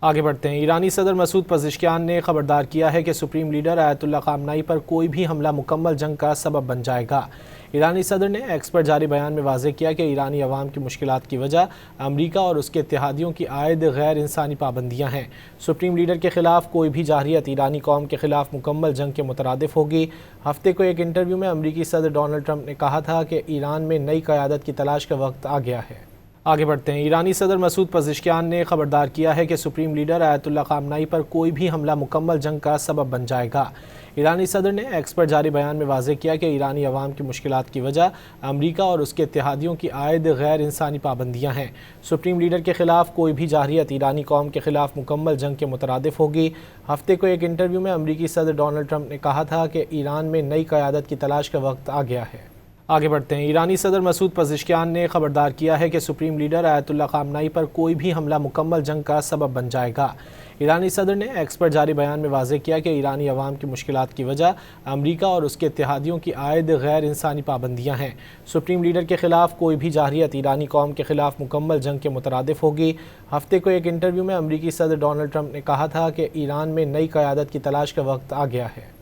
آگے بڑھتے ہیں۔ ایرانی صدر مسعود پزشکیان نے خبردار کیا ہے کہ سپریم لیڈر آیت اللہ خامنائی پر کوئی بھی حملہ مکمل جنگ کا سبب بن جائے گا۔ ایرانی صدر نے ایکس پر جاری بیان میں واضح کیا کہ ایرانی عوام کی مشکلات کی وجہ امریکہ اور اس کے اتحادیوں کی عائد غیر انسانی پابندیاں ہیں۔ سپریم لیڈر کے خلاف کوئی بھی جارحیت ایرانی قوم کے خلاف مکمل جنگ کے مترادف ہوگی۔ ہفتے کو ایک انٹرویو میں امریکی صدر ڈونلڈ ٹرمپ نے کہا تھا کہ ایران میں نئی قیادت کی تلاش کا وقت آ گیا ہے۔ آگے بڑھتے ہیں۔ ایرانی صدر مسعود پزشکیان نے خبردار کیا ہے کہ سپریم لیڈر آیت اللہ خامنائی پر کوئی بھی حملہ مکمل جنگ کا سبب بن جائے گا۔ ایرانی صدر نے ایکس پر جاری بیان میں واضح کیا کہ ایرانی عوام کی مشکلات کی وجہ امریکہ اور اس کے اتحادیوں کی عائد غیر انسانی پابندیاں ہیں۔ سپریم لیڈر کے خلاف کوئی بھی جارحیت ایرانی قوم کے خلاف مکمل جنگ کے مترادف ہوگی۔ ہفتے کو ایک انٹرویو میں امریکی صدر ڈونلڈ ٹرمپ نے کہا تھا کہ ایران میں نئی قیادت کی تلاش کا وقت آ گیا ہے۔ آگے بڑھتے ہیں۔ ایرانی صدر مسعود پزشکیان نے خبردار کیا ہے کہ سپریم لیڈر آیت اللہ خامنائی پر کوئی بھی حملہ مکمل جنگ کا سبب بن جائے گا۔ ایرانی صدر نے ایکس پر جاری بیان میں واضح کیا کہ ایرانی عوام کی مشکلات کی وجہ امریکہ اور اس کے اتحادیوں کی عائد غیر انسانی پابندیاں ہیں۔ سپریم لیڈر کے خلاف کوئی بھی جارحیت ایرانی قوم کے خلاف مکمل جنگ کے مترادف ہوگی۔ ہفتے کو ایک انٹرویو میں امریکی صدر ڈونلڈ ٹرمپ نے کہا تھا کہ ایران میں نئی قیادت کی تلاش کا وقت آ گیا ہے۔